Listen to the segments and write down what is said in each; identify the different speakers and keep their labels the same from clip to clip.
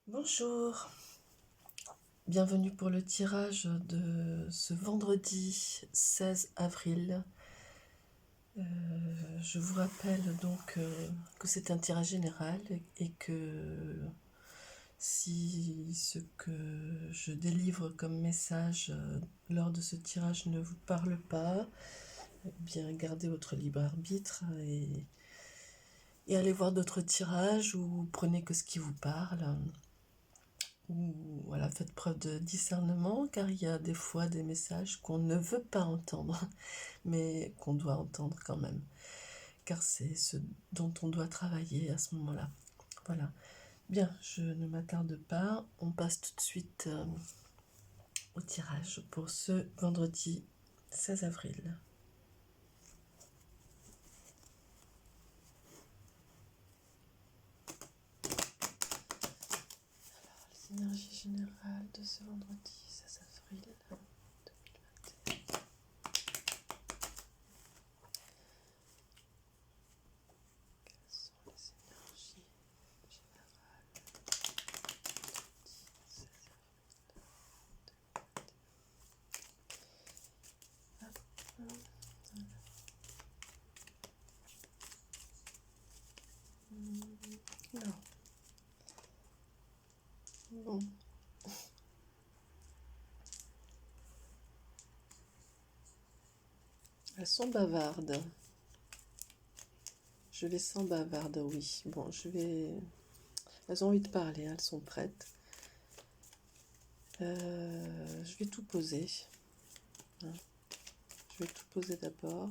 Speaker 1: Bonjour, bienvenue pour le tirage de ce vendredi 16 avril. Je vous rappelle donc que c'est un tirage général et que si ce que je délivre comme message lors de ce tirage ne vous parle pas, eh bien gardez votre libre arbitre et allez voir d'autres tirages ou prenez que ce qui vous parle. Ou voilà, faites preuve de discernement, car il y a des fois des messages qu'on ne veut pas entendre, mais qu'on doit entendre quand même, car c'est ce dont on doit travailler à ce moment-là. Voilà. Bien, je ne m'attarde pas, on passe tout de suite au tirage pour ce vendredi 16 avril. Les énergies générales de ce vendredi 16 avril 2021. Quelles sont les énergies générales du 16 avril 2021. Non. Bon. Elles sont bavardes. Je les sens bavardes, oui. Bon, elles ont envie de parler, elles sont prêtes. Je vais tout poser. Hein. Je vais tout poser d'abord.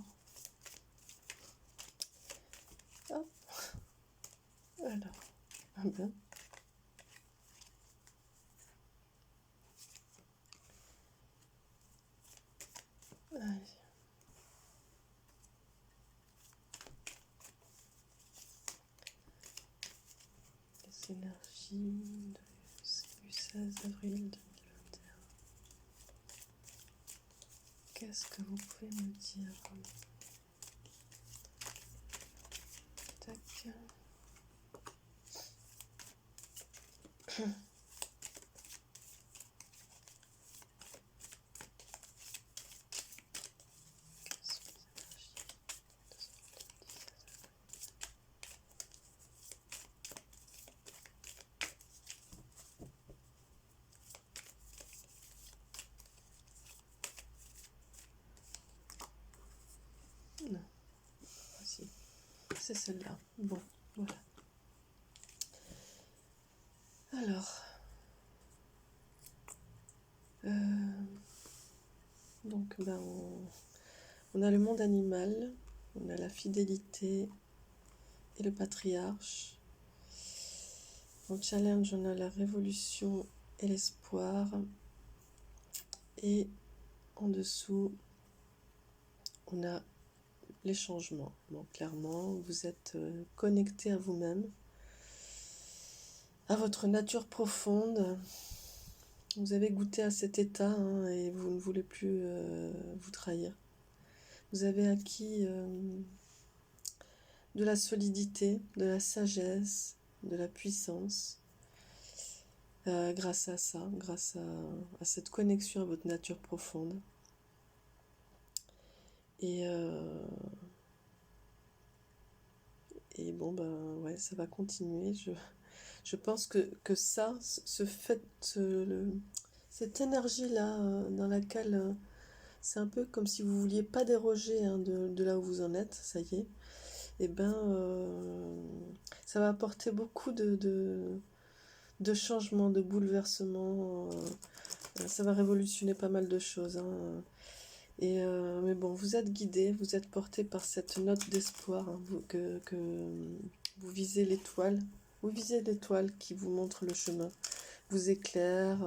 Speaker 1: Hop. Alors. Ben. Allez. Les énergies du 16 avril 2021. Qu'est-ce que vous pouvez me dire? Tac. Non. Voici. C'est celle-là. Bon, voilà. Alors. Donc, ben, on a le monde animal, on a la fidélité et le patriarche. En challenge, on a la révolution et l'espoir. Et en dessous, on a les changements. Bon, clairement, vous êtes connecté à vous-même, à votre nature profonde. Vous avez goûté à cet état hein, et vous ne voulez plus vous trahir. Vous avez acquis de la solidité, de la sagesse, de la puissance. Grâce à ça, grâce à cette connexion à votre nature profonde. Et bon, ben ouais, ça va continuer. Je pense que ça, ce fait, cette énergie-là, dans laquelle c'est un peu comme si vous vouliez pas déroger hein, de là où vous en êtes, ça y est, et ben ça va apporter beaucoup de changements, de bouleversements. Ça va révolutionner pas mal de choses. Hein. Mais bon, vous êtes guidé, vous êtes porté par cette note d'espoir, hein, que vous visez l'étoile. Vous visez l'étoile qui vous montre le chemin, vous éclaire,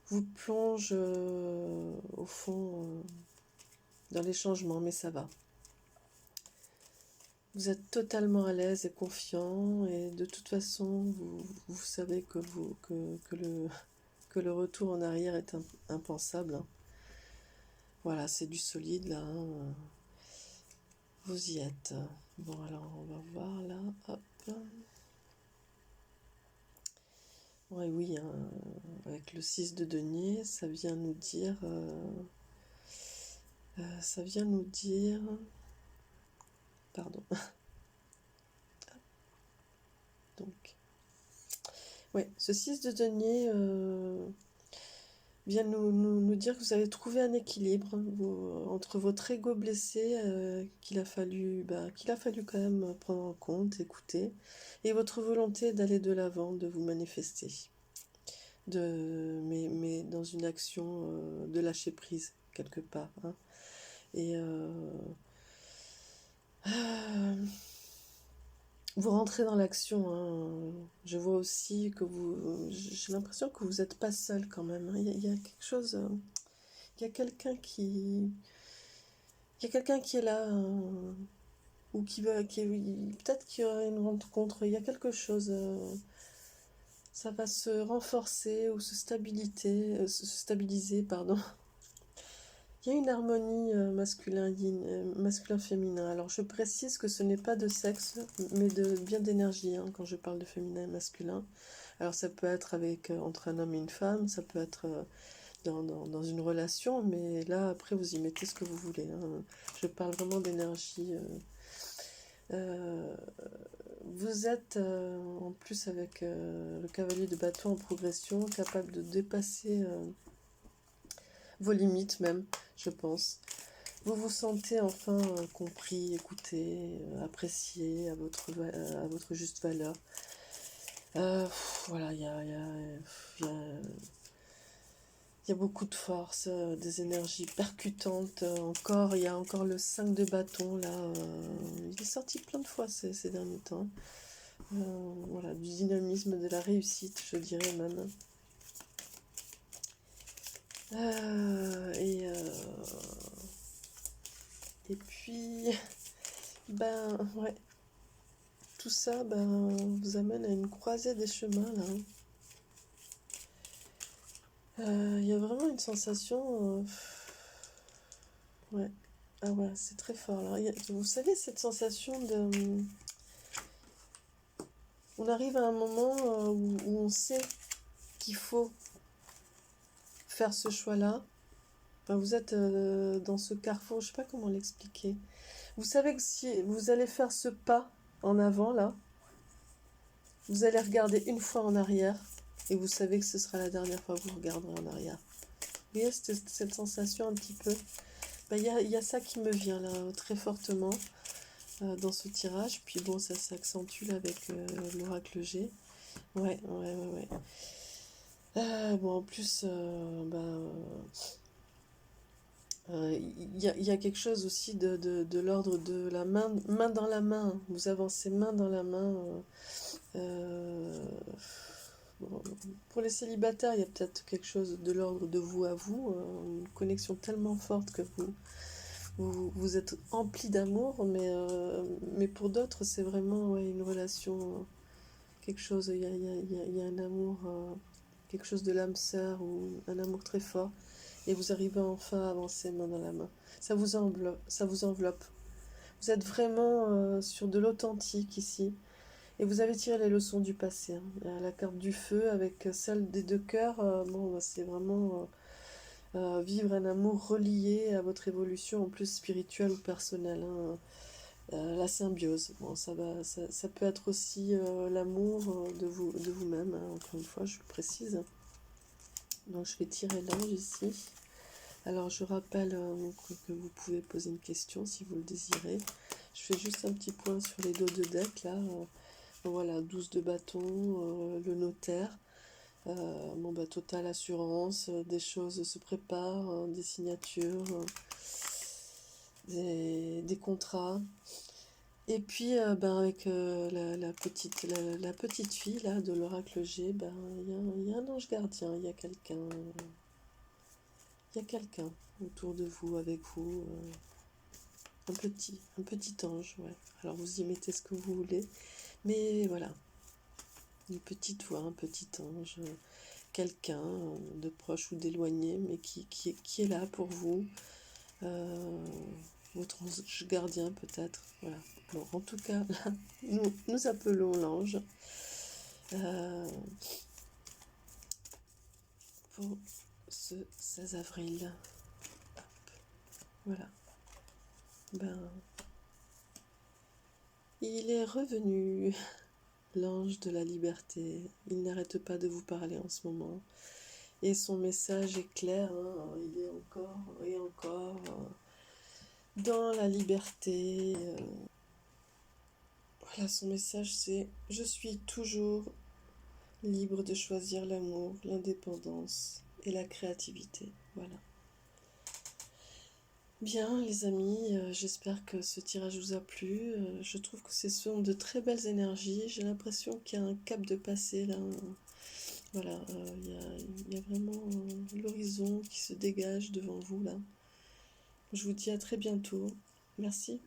Speaker 1: vous plonge au fond dans les changements, mais ça va. Vous êtes totalement à l'aise et confiant, et de toute façon, vous savez que le retour en arrière est impensable. Hein. Voilà, c'est du solide là. Hein. Vous y êtes. Bon, alors on va voir là. Hop. Ouais, oui, hein, avec le 6 de denier, ça vient nous dire... ça vient nous dire... Pardon. Donc, ouais, ce 6 de denier vient nous dire que vous avez trouvé un équilibre entre votre ego blessé qu'il a fallu quand même prendre en compte, écouter, et votre volonté d'aller de l'avant, de vous manifester, mais dans une action de lâcher prise quelque part, hein. Et vous rentrez dans l'action, hein. Je vois aussi que j'ai l'impression que vous n'êtes pas seul quand même, hein. Il y a quelque chose, il y a quelqu'un qui, il y a quelqu'un qui est là, ou peut-être qu'il y aura une rencontre. Il y a quelque chose, ça va se renforcer ou se stabiliser, pardon. Il y a une harmonie masculin-féminin. Alors je précise que ce n'est pas de sexe, mais bien d'énergie, hein, quand je parle de féminin et masculin. Alors ça peut être entre un homme et une femme, ça peut être dans une relation, mais là après vous y mettez ce que vous voulez, hein. Je parle vraiment d'énergie. Euh, Vous êtes en plus avec le cavalier de bâton en progression, capable de dépasser vos limites même, je pense. Vous vous sentez enfin compris, écouté, apprécié à votre juste valeur. Voilà, il y a beaucoup de force, des énergies percutantes. Il y a encore le 5 de bâton là. Il est sorti plein de fois ces derniers temps. Voilà, du dynamisme, de la réussite, je dirais même. Euh, et, euh, et puis, ouais, tout ça vous amène à une croisée des chemins là. Il y a vraiment une sensation, ouais, ah ouais, c'est très fort là. Vous savez, cette sensation de... On arrive à un moment où on sait qu'il faut faire ce choix-là. Enfin, vous êtes dans ce carrefour, je sais pas comment l'expliquer. Vous savez que si vous allez faire ce pas en avant là, vous allez regarder une fois en arrière et vous savez que ce sera la dernière fois que vous regarderez en arrière. Vous voyez cette sensation un petit peu. Y a ça qui me vient là très fortement dans ce tirage. Puis bon, ça s'accentue là avec l'oracle G. Ouais, ouais, ouais, ouais. Bon, en plus, y a quelque chose aussi de l'ordre de la main dans la main. Vous avancez main dans la main. Bon, pour les célibataires, il y a peut-être quelque chose de l'ordre de vous à vous, une connexion tellement forte que vous êtes empli d'amour, mais pour d'autres, c'est vraiment ouais, une relation, quelque chose, il y a un amour, quelque chose de l'âme sœur ou un amour très fort, et vous arrivez enfin à avancer main dans la main. Ça vous enveloppe, ça vous enveloppe. Vous êtes vraiment sur de l'authentique ici. Et vous avez tiré les leçons du passé, hein. La carte du feu avec celle des deux cœurs, c'est vraiment vivre un amour relié à votre évolution, en plus spirituelle ou personnelle, hein. La symbiose, bon, ça peut être aussi l'amour de vous-même, hein, encore une fois, je le précise. Donc je vais tirer l'ange ici. Alors je rappelle que vous pouvez poser une question si vous le désirez. Je fais juste un petit point sur les dos de deck là. Voilà, 12 de bâton, le notaire, totale assurance, des choses se préparent, des signatures, des contrats. Et puis, avec la petite fille là, de l'oracle G, il y a un ange gardien, il y a quelqu'un autour de vous, avec vous, un petit ange, ouais. Alors vous y mettez ce que vous voulez, mais voilà, une petite voix, un petit ange, quelqu'un de proche ou d'éloigné, mais qui est là pour vous, euh, votre ange gardien peut-être, voilà. Bon, en tout cas, là, nous appelons l'ange. pour ce 16 avril. Hop, voilà. Ben, il est revenu, l'ange de la liberté. Il n'arrête pas de vous parler en ce moment. Et son message est clair, hein, il est encore et encore dans la liberté. Voilà, son message c'est: je suis toujours libre de choisir l'amour, l'indépendance et la créativité. Voilà. Bien, les amis, j'espère que ce tirage vous a plu. Je trouve que ce sont de très belles énergies. J'ai l'impression qu'il y a un cap de passé là. Voilà, il y a vraiment l'horizon qui se dégage devant vous là. Je vous dis à très bientôt. Merci.